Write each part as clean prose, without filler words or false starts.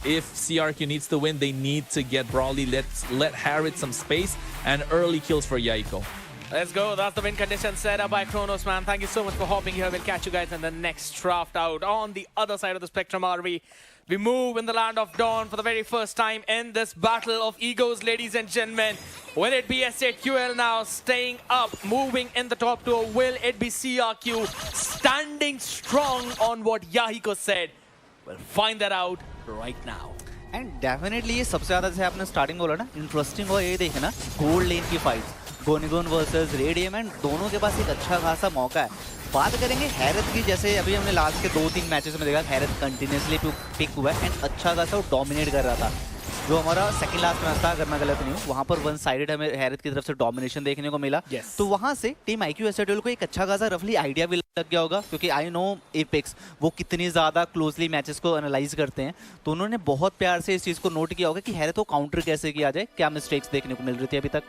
if CRQ needs to win, they need to get Brawly, let Harriet some space, and early kills for Yaiko. Let's go. That's the win condition set up by Kronos, man. Thank you so much for hopping here. We'll catch you guys in the next draft out. On the other side of the spectrum, RV, we move in the land of Dawn for the very first time in this battle of egos, ladies and gentlemen. Will it be SAQL now staying up, moving in the top two, or will it be CRQ standing strong on what Yahiko said? We'll find that out right now. And definitely ये सबसे ज़्यादा जैसे आपने starting बोला ना interesting और ये देखे ना गोल्ड लेन की फाइट गोनिगोन वर्सेस रेडियम एंड दोनों के पास एक अच्छा खासा मौका है। बात करेंगे हैरत की, जैसे अभी हमने लास्ट के 2-3 मैचेस में देखा हैरत कंटिन्यूसली पिक हुआ है एंड अच्छा खासा वो डोमिनेट कर रहा था। जो हमारा सेकंड लास्ट मैच था, अगर मैं गलत नहीं हूँ, वहाँ पर वन साइडेड हमें हैरत की तरफ से डोमिनेशन देखने को मिला। तो वहाँ से टीम IQ SATL को एक अच्छा खासा रफली आइडिया भी लग गया होगा, क्योंकि आई नो एपेक्स वो कितनी ज़्यादा क्लोजली मैचेस को एनालाइज करते हैं, तो उन्होंने बहुत प्यार से इस चीज़ को नोट किया होगा कि हैरत को काउंटर कैसे किया जाए, क्या मिस्टेक्स देखने को मिल रही थी अभी तक।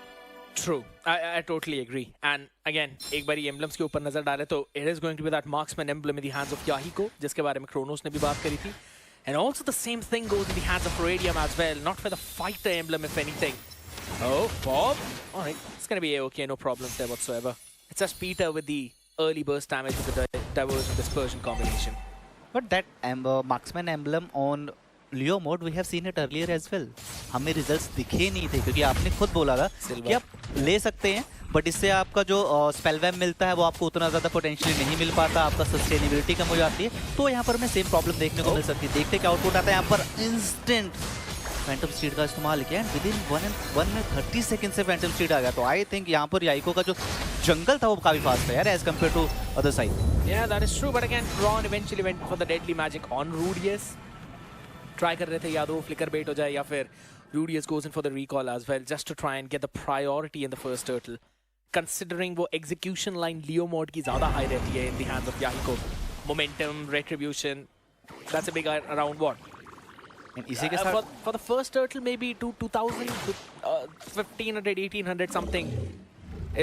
True, I totally agree. And again, एक बार ये emblems के ऊपर नजर डाले तो it is going to be that marksman emblem in the hands of Yahiko, जिसके बारे में Kronos ने भी बात करी थी. And also the same thing goes in the hands of Radium as well, not for the fighter emblem if anything. Oh, Bob. All right, it's going to be okay, no problems there whatsoever. It's just Peter with the early burst damage with the diversion dispersion combination. But that marksman emblem on Leo mode we have seen it earlier as well. हमें results दिखे नहीं थे, क्योंकि आपने खुद बोला था कि आप ले सकते हैं, बट इससे आपका जो स्पेल वैम मिलता है वो आपको उतना ज़्यादा पोटेंशियली नहीं मिल पाता, आपका सस्टेनेबिलिटी कम हो जाती है। तो यहाँ पर हमें सेम प्रॉब्लम देखने को मिल सकती है। देखते क्या आउटपुट आता है। यहाँ पर इंस्टेंट फैंटम स्ट्रीट का इस्तेमाल किया एंड विदिन 1 में 30 सेकंड से फैंटम स्ट्रीट आ गया। तो आई थिंक यहाँ पर याइको का जो जंगल था वो काफी फास्ट था यार as compare to other side. Yeah, that is true, but again Ron eventually went for the deadly magic on Rudius. Try कर रहे थे या तो फ्लिकर बेट हो जाए या फिर Rudius goes in for the recall as well, just to try and get the priority in the first turtle. Considering वो execution line Leo mode की ज़्यादा high रहती है in the hands of Yahiko. Momentum, retribution, that's a big around what? इसी के साथ for the first turtle maybe 2000, 1500, 1800 something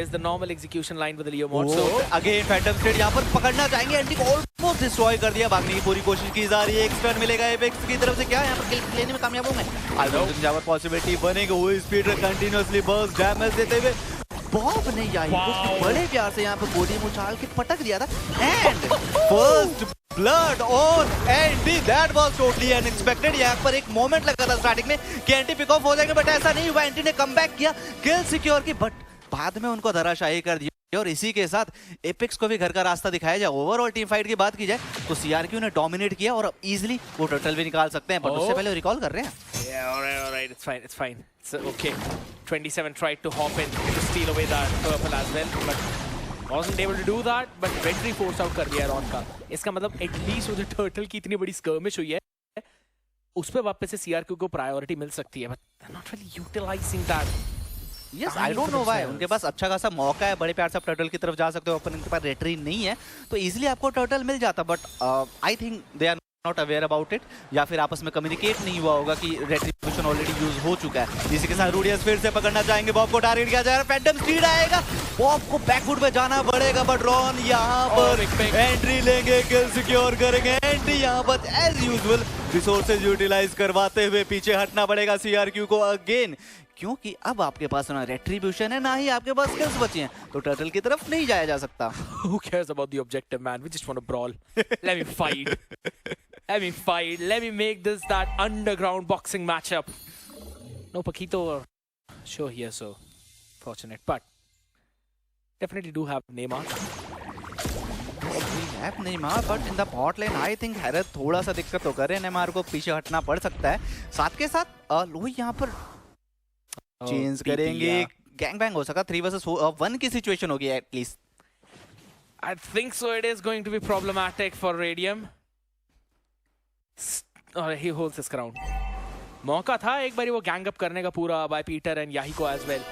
is the normal execution line with the Leo mode. So again Phantom State यहाँ पर पकड़ना चाहेंगे, anti को almost destroy कर दिया, भागने की पूरी कोशिश की जा रही है। एक स्टन मिलेगा एपेक्स की तरफ से, क्या यहाँ पर किल लेने में कामयाब होंगे? आई डोंट थिंक यहाँ पर पॉसिबिलिटी बनेगी। वो स्पीड कंटिन्यूअसली बर्स्ट डैमेज देते हुए बॉब ने याइको बड़े प्यार से यहाँ पर बॉडी मुचाल के पटक दिया था and first blood on anti. That was totally unexpected. यहाँ पर एक मोमेंट लगा था स्टार्टिंग में कि एंटी पिक ऑफ हो जाएगा, बट ऐसा नहीं हुआ। एंटी ने कमबैक किया, किल सिक्योर की, बट बाद में उनको धराशायी कर दिया। और इसी के साथ एपेक्स को भी घर का रास्ता दिखाया जाए। ओवरऑल टीम फाइट की बात की जाए तो CRQ ने डोमिनेट किया और अब इजीली वो टर्टल भी निकाल सकते हैं, बट उससे पहले रिकॉल कर रहे हैं। Yeah, all right, it's fine. It's okay. 27 tried to hop in to steal away that purple as well, but wasn't able to do that. But Vetri force out कर दिया रॉन का। इसका मतलब एटलीस्ट वो जो टर्टल की इतनी बड़ी skirmish हुई है, उस पे वापस से CRQ को प्रायोरिटी मिल सकती है, but they're not really utilizing that. Yes, I don't know why. उनके पास अच्छा खासा मौका है, बड़े प्यार से आप टर्टल की तरफ जा सकते हो, अपन इनके पास रेटरी नहीं है तो इजीली आपको टर्टल मिल जाता, but I think they are not aware about it, या फिर आपस में कम्युनिकेट नहीं हुआ होगा कि रेट्रिब्यूशन ऑलरेडी यूज हो चुका है। इसी के साथ रूडियस फिर से पकड़ना चाहेंगे, बॉब को टारगेट किया जा रहा है, फैंटम स्पीड आएगा, बॉब को बैकफुट पे जाना पड़ेगा, बट रॉन यहाँ पर एंट्री लेंगे, किल सिक्योर करेंगे। एंट्री यहाँ पर एज यूजुअल रिसोर्सेज यूटिलाइज करवाते हुए पीछे हटना पड़ेगा CRQ को अगेन, क्योंकि अब आपके पास ना रेट्रिब्यूशन है ना ही आपके पास स्किल्स बची हैं, तो टर्टल की तरफ नहीं जाया जा सकता। Who cares about the objective, man? We just want to brawl. Let me fight. Let me fight. Let me make this that underground boxing matchup. No Paquito or show here, so fortunate, but definitely do have Neymar. We have Neymar, but in the bot lane, I think हैरत थोड़ा सा दिक्कत तो करे, Neymar को पीछे हटना पड़ सकता है। साथ के साथ लोही यहाँ पर चेंज करेंगे, गैंग बैंग हो सका, 3 वर्सेस 1 की सिचुएशन होगी at least. I think so. It is going to be problematic for Radium. He holds his ground. मौका था एक बारी वो गैंग अप करने का पूरा by Peter and Yahiko as well.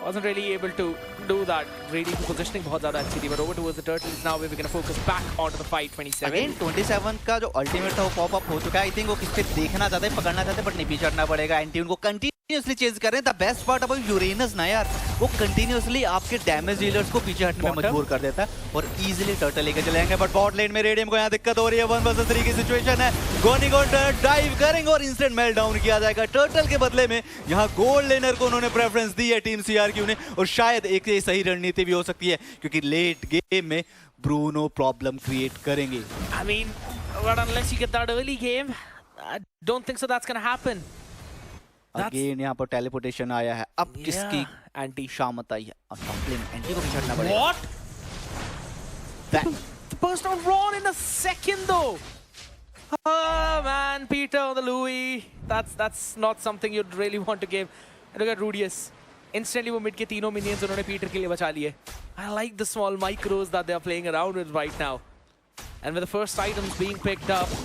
wasn't really able to do that. Radiant की positioning बहुत ज़्यादा अच्छी थी, but over towards the turtles now we're going to focus back onto the fight. 27. Again 27 का जो अल्टीमेट था वो पॉप अप हो चुका है। आई थिंक वो किस पे देखना चाहते हैं, पकड़ना चाहते हैं, बट नहीं पीछे हटना पड़ेगा। एंटी उनको कंटिन्यूअसली चेज कर रहे हैं। The best part about Uranus ना यार, वो कंटिन्यूअसली आपके डैमेज डीलर्स को पीछे हटने में मजबूर कर देता है और इजीली टर्टल लेके चलेंगे। बट बॉट लेन में रेडियम को यहाँ दिक्कत हो रही है। 1 vs 3 की सिचुएशन है। गोनीगॉन डाइव करेंगे और इंस्टेंट मेल्ट डाउन किया जाएगा टर्टल के बदले में। यहाँ गोल्ड लेनर को उन्होंने प्रेफरेंस दी है टीम सीआरक्यू ने, और शायद एक सही रणनीति भी हो सकती है क्योंकि लेट गेम में ब्रूनो प्रॉब्लम क्रिएट करेंगे। I mean, but unless you get that early game, I don't think so that's going to happen. Again यहाँ पर टेलीपोर्टेशन आया है। अब किसकी एंटी शामत आई है? अब टॉपलेन एंटी को पीछे हटना पड़ेगा। What? The burst of Ron in a second though. Oh man, Peter on the Louis. That's not something you'd really want to give. And look at Rudius. Instantly वो mid के तीनों minions उन्होंने Peter के लिए बचा लिए. I like the small micros that they are playing around with right now. And with the first items being picked up,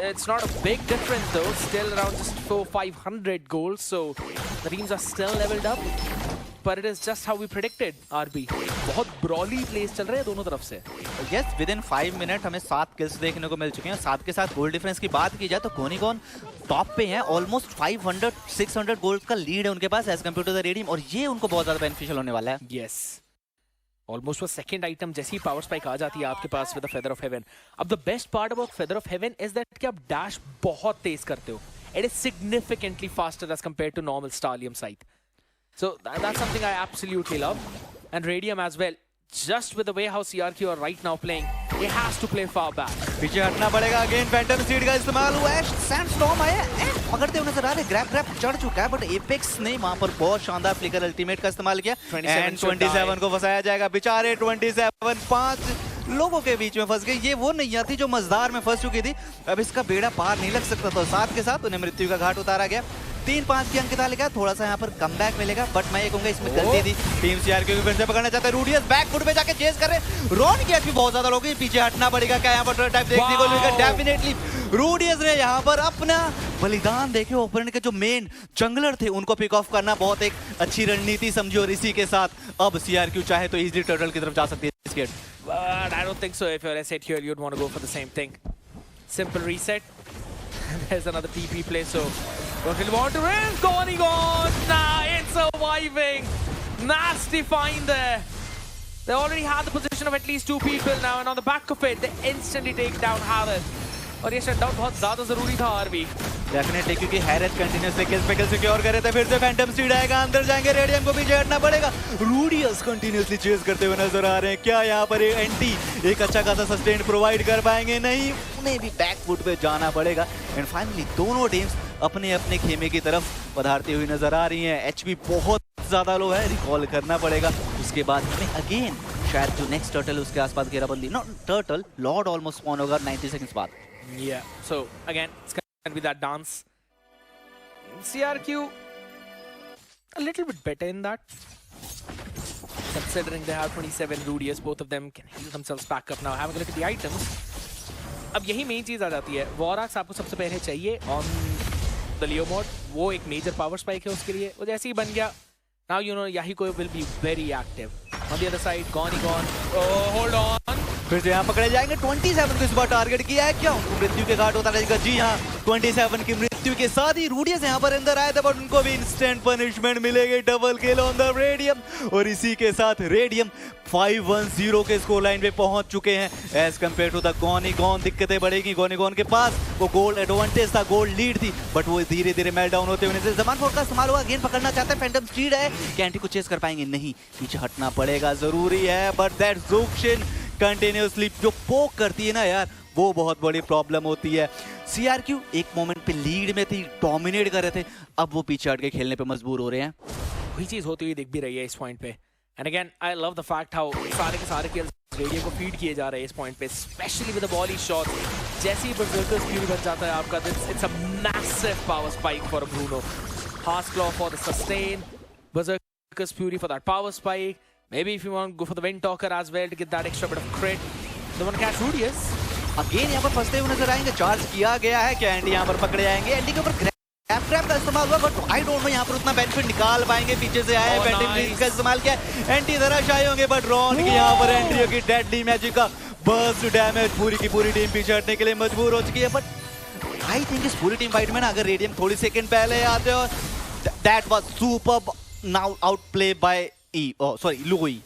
it's not a big difference though. Still around just 400-500 goals. So the teams are still leveled up. But it is just how we predicted, RB. बहुत brawly plays चल रहे हैं दोनों तरफ से. Yes, within 5 minutes हमें 7 kills देखने को मिल चुके हैं। 7 के साथ गोल डिफरेंस की बात की जाए तो गोनीगॉन टॉप पे हैं। ऑलमोस्ट 500-600 गोल्स का लीड है उनके पास as compare to the Radium, और ये उनको बहुत ज्यादा बेनिफिशियल होने वाला है। Yes. Almost वो second item जैसी ही power spike आ जाती है आपके पास with the Feather of Heaven. अब the best part about Feather of Heaven is that कि आप dash बहुत तेज करते हो. It is significantly faster as compared to normal Starlium Scythe. So that's something I absolutely love. And Radium as well. Just with the way how CRQ are right now playing, it has to play far back. पीछे हटना पड़ेगा। Again Phantom seed का इस्तेमाल हुआ है। Sandstorm आया है, पकड़ते हुए नजर आ रहे। ग्रैब चढ़ चुका है, बट एपेक्स ने वहां पर बहुत शानदार फ्लिकर अल्टीमेट का इस्तेमाल किया। 27 को फंसाया जाएगा। बेचारे 27 5 लोगों के बीच में फंस गए। ये वो नैया थी जो मजदार में फंस चुकी थी। अब इसका बेड़ा पार नहीं लग सकता, तो साथ के साथ उन्हें मृत्यु का घाट उतारा गया। 3-5 की अंकिता लेगा, थोड़ा सा यहाँ पर कमबैक मिलेगा, बट मैं ये कहूंगा इसमें गलती थी टीम सीआरक्यू की। फिर से पकड़ना चाहते हैं रूडियस, बैक फुट पे जाके चेस कर रहे। रॉन की एचपी बहुत ज्यादा लोग पीछे हटना पड़ेगा। क्या यहाँ पर टाइप देखने को मिलेगा? डेफिनेटली रूडियस ने यहाँ पर अपना बलिदान देखे। ओपोनेंट के जो मेन जंगलर थे उनको पिक ऑफ करना बहुत एक अच्छी रणनीति समझी, और इसी के साथ अब सीआरक्यू चाहे तो इजीली टर्टल की तरफ जा सकती है। But I don't think so. If you're SAT here, you'd want to go for the same thing. Simple reset. There's another TP play, so don't really want to risk. Goनीgॉन! Nah, it's surviving. Nasty find there. They already had the position of at least 2 people now, and on the back of it, they instantly take down Harith. और ये shutdown बहुत ज्यादा जरूरी था RB. Definitely, क्योंकि हैरत continuously kills पे किल secure कर रहे थे। फिर से फैंटम सीड आएगा, अंदर जाएंगे, रेडियम को पीछे हटना पड़ेगा। रूडियस कंटिन्यूअसली चेस करते हुए नजर आ रहे हैं। क्या यहाँ पर एंटी एक अच्छा खासा सस्टेन प्रोवाइड कर पाएंगे? नहीं, उन्हें भी बैक फुट पे जाना पड़ेगा। एंड फाइनली दोनों टीम्स अपने अपने खेमे की तरफ पधारती हुई नजर आ रही हैं। एचपी बहुत ज्यादा लो है, रिकॉल करना पड़ेगा। उसके बाद हमें अगेन शायद जो नेक्स्ट टर्टल उसके आसपास घेराबंदी, no turtle lord almost spawn होगा 90 सेकंड्स बाद। Yeah, so again, it's going to be that dance. CRQ a little bit better in that, considering they have 27 Rudius. Both of them can heal themselves back up now. Having a look at the items. अब यही main चीज आ जाती है। वॉराक्स आपको सबसे पहले चाहिए on the Leo mode. वो एक मेजर पावर स्पाइक है उसके लिए। वो जैसे ही बन गया, now you know Yahiko will be very active. On the other side, Goनीgॉन. Oh, hold on. फिर से यहाँ पकड़े जाएंगे। 27 को इस बार टारगेट किया है। क्या उनको मृत्यु के घाट उतारा जाएगा? जी हाँ, 27 की मृत्यु के साथ ही रूडियस यहाँ पर अंदर आए थे, बट उनको भी इंस्टेंट पनिशमेंट मिलेगी। Double kill on the Radium, और इसी के साथ रेडियम 5-1-0 के स्कोर लाइन पे पहुंच चुके हैं एज कम्पेयर टू द गोनीगॉन। दिक्कतें बढ़ेगी। गोनीगॉन के पास वो गोल एडवांटेज था, गोल लीड थी, बट वो धीरे धीरे मेल्ट डाउन होते हुए जमान फोर्स का इस्तेमाल हुआ। गेंद पकड़ना चाहते हैं, फैंटम स्पीड है, कैंटी को चेस कर पाएंगे? नहीं, पीछे हटना पड़ेगा, जरूरी है। बट दैट ज़ूक्शिन कंटिन्यूअसली जो पोक करती है ना यार, वो बहुत बड़ी प्रॉब्लम होती है। सीआरक्यू एक मोमेंट पे लीड में थी, डोमिनेट कर रहे थे, अब वो पीछे हट के खेलने पे मजबूर हो रहे हैं। वही चीज होती हुई दिख भी रही है इस पॉइंट पे। And again I love the fact how सारे के सारे किल्स रेडियो को फीड किए जा रहे हैं इस पॉइंट पे, specially with the volley shot. जैसे ही बर्जर्कर्स फ्यूरी बन जाता है आपका, it's a massive power spike for Bruno. Haas claw for the sustain, Berserker's fury for that power spike. Maybe if you want to go for the Wind Talker as well to get that extra bit of crit. They want to catch Rudius. Again यहाँ पर फंसते हुए नजर आएंगे। Charge किया गया है, क्या एंडी यहाँ पर पकड़े जाएंगे? एंडी के ऊपर ग्रैब ग्रैब का इस्तेमाल हुआ, बट आई डोंट नो यहाँ पर उतना बेनिफिट निकाल पाएंगे। पीछे से आए पेंटिंग ब्रीज का इस्तेमाल किया, एंटी धराशायी होंगे, बट रॉन की यहाँ पर एंट्री होगी। डेडली मैजिक का बर्स्ट डैमेज, पूरी की पूरी टीम पीछे हटने के लिए मजबूर हो चुकी है। बट आई थिंक इस पूरी टीम फाइट में ना अगर रेडियम थोड़ी सेकंड पहले आते हो, that was superb now out play by Louis.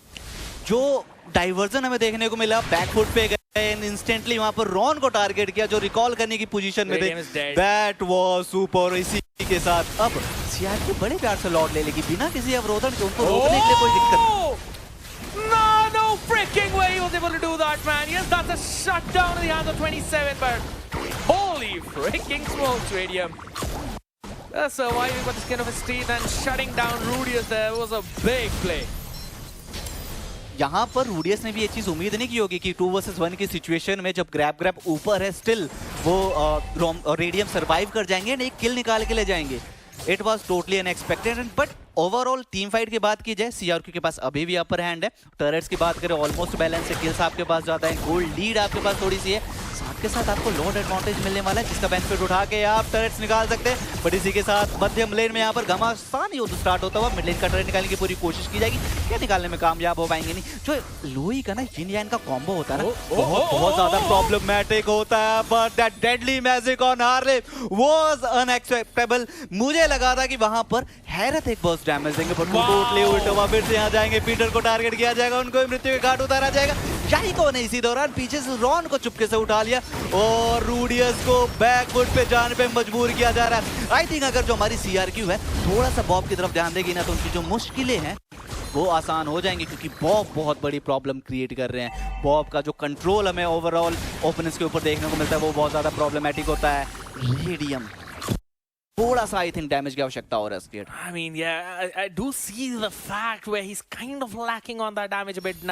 जो डाइवर्जन हमें देखने को मिला, बैकफुट पे गए, इंस्टेंटली वहां पर रॉन को टारगेट किया जो रिकॉल करने की पोजीशन में थे। That was super. इसी के साथ अब सीआरक्यू बड़े प्यार से लॉर्ड ले लेगी बिना किसी अवरोधन के, उनको रोकने के लिए कोई दिक्कत। No freaking way he was able to do that, man. Yes, that's a shutdown in the hands of 27, but holy freaking smokes, Radium. Surviving by the skin of his teeth and shutting down Rudius there was a big play. यहाँ पर रूडियस ने भी ये चीज उम्मीद नहीं की होगी कि 2 वर्सेस 1 की सिचुएशन में जब ग्रैब ऊपर है, स्टिल वो रेडियम सरवाइव कर जाएंगे एंड एक किल निकाल के ले जाएंगे। It was totally unexpected, but overall team fight की बात की जाए, सीआरक्यू के पास अभी भी अपर हैंड है। टर्रेट्स की बात करें ऑलमोस्ट बैलेंस है, किल्स आपके पास ज्यादा है, गोल्ड लीड आपके पास थोड़ी सी है, साथ के साथ आपको लॉर्ड एडवांटेज मिलने वाला है जिसका बेनिफिट उठा के आप टर्रेट्स निकाल सकते हैं। बट इसी के साथ मध्यम लेन में यहाँ पर घमासान युद्ध स्टार्ट होता हुआ मिड लेन का टर्रेट निकालने की पूरी कोशिश की जाएगी, क्या निकालने में कामयाब हो पाएंगे नहीं। जो लुई का ना जिन यान का कॉम्बो होता है ना, बहुत ज्यादा प्रॉब्लमेटिक होता है, but that deadly magic on Harley was unexpectable. मुझे लगा था कि वहां पर हैरत एक बर्स्ट डैमेज देंगे, बट टोटली उल्टा हुआ। फिर से यहाँ जाएंगे, पीटर को टारगेट किया जाएगा, उनको मृत्यु के घाट उतारा जाएगा। याइको ने इसी दौरान पीछे से रॉन को चुपके से उठा लिया और रूडियस को बैकफुट पे जाने पे मजबूर किया जा रहा है। आई थिंक अगर जो हमारी सीआरक्यू है थोड़ा सा बॉब की तरफ ध्यान देगी ना, तो उनकी जो मुश्किलें हैं वो आसान हो जाएंगी, क्योंकि बॉब बहुत बड़ी प्रॉब्लम क्रिएट कर रहे हैं। बॉब का जो कंट्रोल हमें ओवरऑल ओपोनेंट्स के ऊपर देखने को मिलता है वो बहुत ज्यादा प्रॉब्लमेटिक होता है। रेडियम थोड़ा सा आई थिंक डैमेज की आवश्यकता हो रहा है इसके। I mean, yeah, I do see the fact where he's kind of lacking on that damage a bit.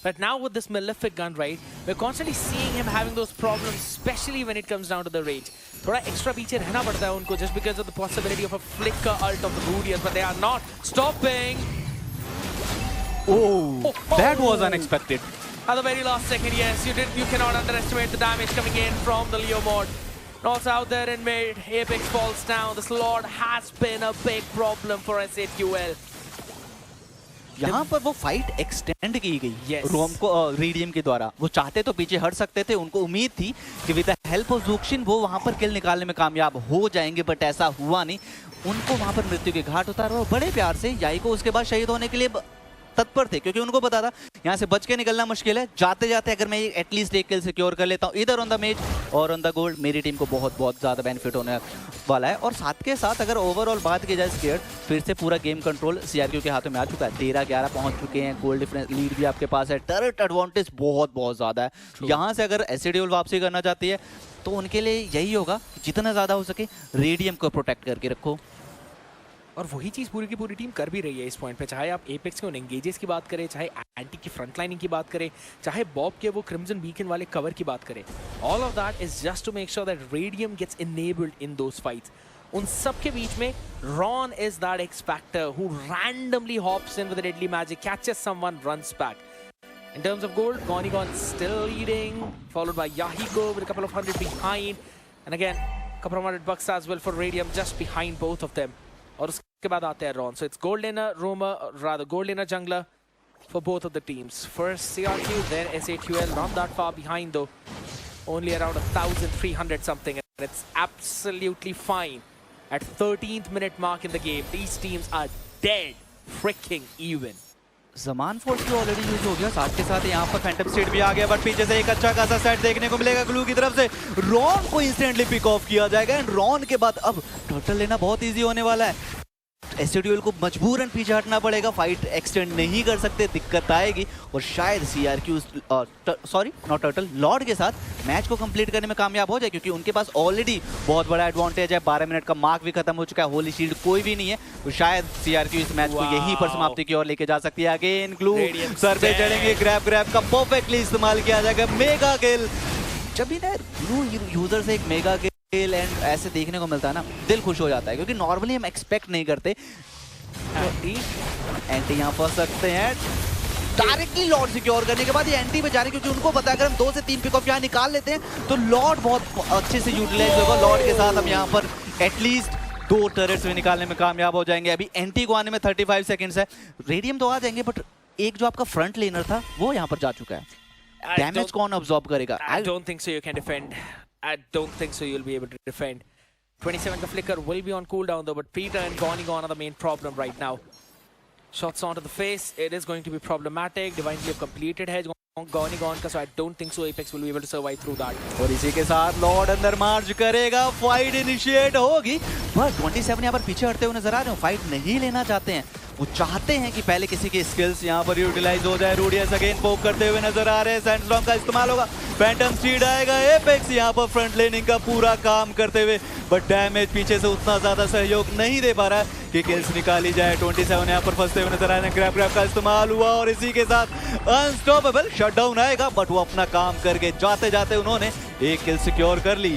But now with this Malefic gun, right, we're constantly seeing him having those problems, especially when it comes down to the range. थोड़ा extra पीछे रहना पड़ता है उनको just because of the possibility of a flicker ult of the Rudius, but they are not stopping. Oh, that was unexpected. At the very last second, yes, you cannot underestimate the damage coming in from the Leo mod. Also out there in mid, Apex falls down. This Lord has been a big problem for SAQL. यहाँ पर वो fight extend की गई yes. रोम को radium के द्वारा। वो चाहते तो पीछे हट सकते थे, उनको उम्मीद थी कि विद द हेल्प ऑफ ज़ुक्शिन वो वहाँ पर किल निकालने में कामयाब हो जाएंगे, बट ऐसा हुआ नहीं। उनको वहाँ पर मृत्यु के घाट उतारा और बड़े प्यार से याइको उसके बाद शहीद होने के लिए तत्पर थे, क्योंकि उनको पता था यहाँ से बच के निकलना मुश्किल है। जाते जाते अगर मैं एटलीस्ट एक किल सिक्योर कर लेता हूँ इधर ऑन द मेज और ऑन द गोल्ड, मेरी टीम को बहुत बहुत ज़्यादा बेनिफिट होने वाला है। और साथ के साथ अगर ओवरऑल बात की जाए स्केयर, फिर से पूरा गेम कंट्रोल सीआरक्यू के हाथों में आ चुका है। 13-11 पहुँच चुके हैं, गोल्ड डिफरेंस लीड भी आपके पास है, टर्रेट एडवांटेज बहुत बहुत ज़्यादा है। यहाँ से अगर एसएडीएल वापसी करना चाहती है तो उनके लिए यही होगा जितना ज़्यादा हो सके रेडियम को प्रोटेक्ट करके रखो। और वही चीज़ पूरी की पूरी टीम कर भी रही है इस पॉइंट पे, चाहे आप एपेक्स के उन एंगेजेस की बात करें, चाहे एंटी की फ्रंट लाइनिंग की बात करें, चाहे बॉब के वो क्रिम्सन बीकन वाले कवर की बात करें। All of that is just to make sure that Radium gets enabled in those fights. उन सब के बीच में Ron is that X factor who randomly hops in with deadly magic, catches someone, runs back. In terms of gold, Gonigon still leading, followed by Yahiko with a couple of hundred behind, and again couple of $100 as well for Radium just behind both of them. और उसके बाद आते हैं Ron. So it's gold laner, roamer, rather gold laner, jungler for both of the teams. First CRQ, then SAQL, not that far behind though, only around 1,300 something, and it's absolutely fine. At 13th minute mark in the game, these teams are dead freaking even. Zaman force भी already use हो गया, साथ के साथ यहाँ पर Phantom state भी आ गया, बट पीछे से एक अच्छा खासा सेट देखने को मिलेगा ग्लू की तरफ से। रॉन को इंस्टेंटली पिक ऑफ किया जाएगा एंड रॉन के बाद अब टर्टल लेना बहुत इजी होने वाला है। एसटीडीएल को मजबूरन पीछे हटना पड़ेगा, फाइट एक्सटेंड नहीं कर सकते, दिक्कत आएगी और शायद सीआरक्यू सॉरी नॉट टर्टल लॉर्ड के साथ मैच को कंप्लीट करने में कामयाब हो जाए, क्योंकि उनके पास ऑलरेडी बहुत बड़ा एडवांटेज है। 12 मिनट का मार्क भी खत्म हो चुका है, होली शील्ड कोई भी नहीं है, तो शायद सीआरक्यू इस मैच को यहीं पर समाप्ति की ओर लेके जा सकती है। अगेन ग्लू सर पे चढ़ेंगे, ग्रैब का परफेक्टली इस्तेमाल किया जाएगा, मेगा किल। जब भी ना ग्लू यूजर से एक मेगा किल एंड ऐसे देखने को मिलता है ना, दिल खुश हो जाता है, क्योंकि नॉर्मली हम एक्सपेक्ट नहीं करते। एंटी यहाँ फंस सकते हैं, डायरेक्टली लॉर्ड सिक्योर करने के बाद ये एंटी पे जा रहे हैं, क्योंकि उनको पता है अगर हम 2 से 3 पिक ऑफ यहाँ निकाल लेते हैं तो लॉर्ड बहुत अच्छे से यूटिलाइज होगा। लॉर्ड के साथ हम यहाँ पर एटलीस्ट 2 टर्रेट्स भी निकालने में कामयाब हो जाएंगे। अभी एंटी को आने में 35 सेकंड्स है। रेडियम तो आ जाएंगे, बट एक जो आपका फ्रंट लेनर था वो यहाँ पर जा चुका है। डैमेज कौन अब्सॉर्ब करेगा? I don't think so you can defend. I don't think so you'll be able to defend. 27 the flicker will be on cooldown though, but Peter and Goni are the main problem right now. Shots onto the face, it is going to be problematic. Divinely have completed hedge Goni gone ka, so I don't think so Apex will be able to survive through that. और इसी के साथ Lord अंदर मार्च करेगा, fight initiate होगी। But 27 यहाँ पर पीछे हटते हुए नजर आ रहे हो, फाइट नहीं लेना चाहते हैं। वो चाहते हैं कि पहले किसी की स्किल्स यहाँ पर यूटिलाइज हो जाए। रूडियस अगेन पोक करते हुए नजर आ रहे हैं, सैंडस्टॉर्म का इस्तेमाल होगा, फैंटम स्टीड आएगा, एपेक्स यहाँ पर फ्रंट लेनिंग का पूरा काम करते हुए, बट डैमेज पीछे से उतना ज्यादा सहयोग नहीं दे पा रहा है कि किल्स निकाली जाए। 27 यहाँ पर फंसते हुए नजर आ रहे हैं, ग्रैब का इस्तेमाल हुआ और इसी के साथ अनस्टॉपेबल शटडाउन आएगा, बट वो अपना काम करके जाते जाते उन्होंने एक किल सिक्योर कर ली।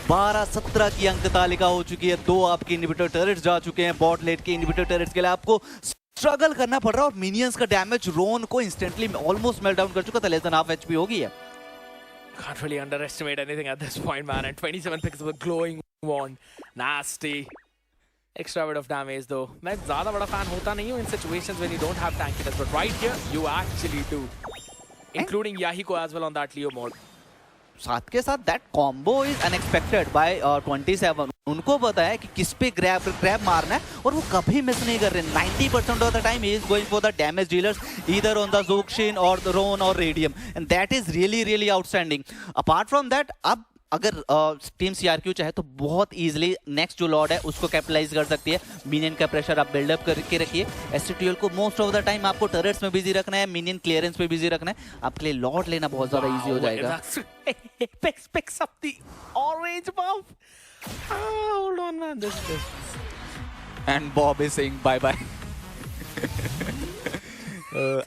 12-17 की अंक तालिका हो चुकी है। 2 आपके इनहिबिटर टर्रेट्स जा चुके हैं। बॉट लेट के इनहिबिटर टर्रेट्स के लिए आपको स्ट्रगल करना पड़ रहा है और मिनियंस का डैमेज रोन को इंस्टेंटली ऑलमोस्ट मेल्ट डाउन कर चुका था। लेस देन हाफ एचपी हो गई है। Can't really underestimate anything at this point, man. And 27 picks up a glowing wand. Nasty. Extra bit of damage though. मैं ज़्यादा बड़ा fan होता नहीं हूँ in situations when you don't have tankiness, but right here you actually do. Including Yahiko as well on that Leo mode. साथ के साथ that combo is unexpected by 27। उनको पता है कि किस पे ग्रैब मारना है और वो कभी मिस नहीं कर रहे। 90% of the time he is going for the damage dealers either on the ज़ोक्शिन और द रोन और Radium, and that is really outstanding. Apart from that, अब अगर टीम सीआरक्यू चाहे तो बहुत इजीली नेक्स्ट जो लॉर्ड है उसको कैपिटलाइज कर सकती है। मिनियन का प्रेशर आप बिल्डअप करके रखिए। एसटीटीएल को मोस्ट ऑफ द टाइम आपको टर्रेट्स में बिजी रखना है, मिनियन क्लियरेंस पे बिजी रखना है। आपके लिए लॉर्ड लेना बहुत ज्यादा इजी हो जाएगा। Apex picks up the orange buff. Hold on, man. This is... And Bob is saying bye bye.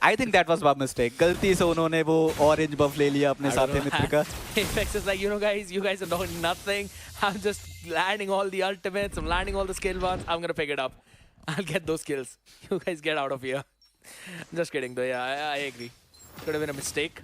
I think that was my mistake. गलती से उन्होंने वो ऑरेंज बफ ले लिया अपने साथी मित्र का। Apex is like, you guys are doing nothing. I'm just landing all the ultimates. I'm landing all the skill ones. I'm gonna pick it up. I'll get those kills. You guys get out of here. Just kidding though. Yeah, I agree. Could have been a mistake.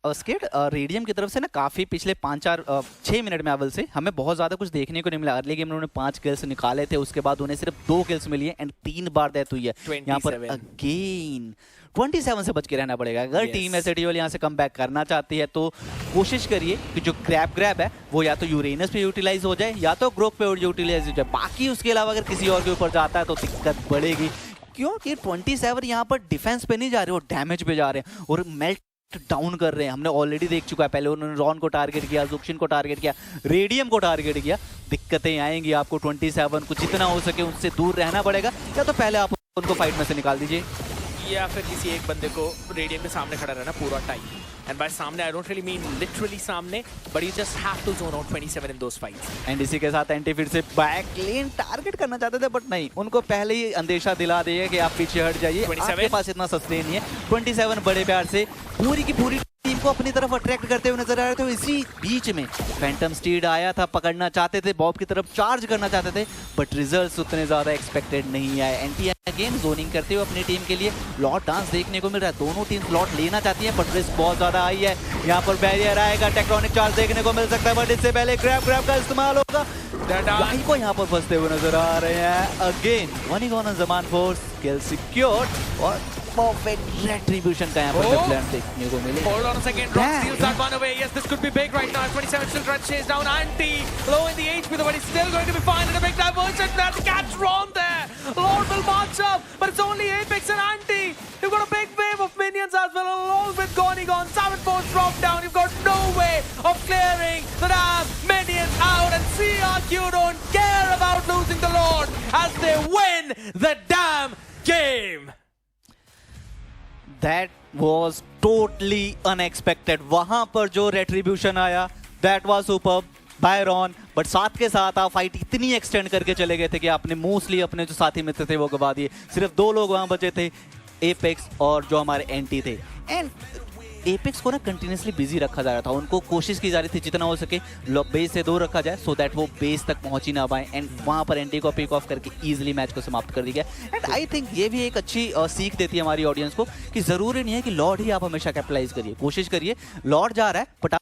Skate Radium की तरफ से ना काफ़ी पिछले 5-4-6 minute में अव्वल से हमें बहुत ज़्यादा कुछ देखने को नहीं मिला। अर्ली गेम में उन्होंने 5 किल्स निकाले थे, उसके बाद उन्हें सिर्फ 2 किल्स मिली है एंड 3 बार डेथ हुई है। यहाँ पर अगेन 27 से बच के रहना पड़ेगा। अगर टीम एसटीटीएल यहाँ से कम बैक करना चाहती है तो कोशिश करिए कि जो ग्रैब है वो या तो यूरेनस पे यूटिलाइज हो जाए या तो ग्रोक पे यूटिलाइज हो जाए। बाकी उसके अलावा अगर किसी और के ऊपर जाता है तो दिक्कत बढ़ेगी, क्योंकि 27 यहाँ पर डिफेंस पे नहीं जा रहे, वो डैमेज पे जा रहे हैं और मेल्ट डाउन कर रहे हैं। हमने ऑलरेडी देख चुका है, पहले उन्होंने रॉन को टारगेट किया, ज़ोक्शिन को टारगेट किया, रेडियम को टारगेट किया। दिक्कतें आएंगी आपको। 27 को जितना हो सके उनसे दूर रहना पड़ेगा, या तो पहले आप उनको फाइट में से निकाल दीजिए या फिर किसी एक बंदे को रेडियम के सामने खड़ा रहना पूरा टाइम। एंड बाय सामने I don't really mean literally सामने, but you just have to zone out 27 in those fights. And इसी के साथ एंटी फिर से बैक लेन टारगेट करना चाहते थे, बट नहीं, उनको पहले ही अंदेशा दिला दिया कि आप पीछे हट जाइए, आपके पास इतना सस्टेन नहीं है। 27 बड़े प्यार से पूरी की पूरी टीम को अपनी तरफ अट्रैक्ट करते हुए नजर आ रहे थे। इसी बीच में फैंटम स्टीड आया था, पकड़ना चाहते थे, बॉब की तरफ चार्ज करना चाहते थे, बट रिजल्ट्स उतने ज्यादा एक्सपेक्टेड नहीं आए। एंटी अगेन जोनिंग करते हुए अपनी टीम के लिए लॉट डांस देखने को मिल रहा है। दोनों टीम लॉट लेना चाहती है, बट रिस्क बहुत ज्यादा आई है। यहाँ पर बैरियर आएगा, टेक्टोनिक चार्ज देखने को मिल सकता है, बट इससे पहले ग्रैब का इस्तेमाल होगा। यही को यहाँ पर फंसते हुए नजर आ रहे हैं। Again winning on Zaman force, kill secured और परफेक्ट रेट्रिब्यूशन का यहाँ पर प्लान देखने को मिले। Hold on a second, Rock steals that one away. Yes, this could be big right now. 27 still trying to chase down Anti, low in the HP though, but he's still going to be fine in a big diversion. That's catch Ron there. Lord will march up, but it's only Apex and Anti. You've got a big wave of minions as well, along with Goni gone. 7-4 drop down. You've got no way of clearing the damn minions out, and CRQ don't care about losing the Lord as they win the damn game. That was totally unexpected. वहां पर जो रेट्रिब्यूशन आया, that was superb by Ron, but साथ के साथ आप fight इतनी extend करके चले गए थे कि आपने मोस्टली अपने जो साथी मित्र थे वो गवा दिए। सिर्फ 2 लोग वहां बचे थे, एपेक्स और जो हमारे एंटी थे। एंड एपेक्स को ना कंटिन्यूसली बिजी रखा जा रहा था, उनको कोशिश की जा रही थी जितना हो सके बेस से दूर रखा जाए, सो दैट वो बेस तक पहुंच ही ना पाए। एंड वहां पर एंटी को पिक ऑफ करके इजीली मैच को समाप्त कर दिया गया। एंड आई थिंक ये भी एक अच्छी सीख देती है हमारी ऑडियंस को कि जरूरी नहीं है कि लॉर्ड ही आप हमेशा कैपिटलाइज करिए। कोशिश करिए, लॉर्ड जा रहा है बट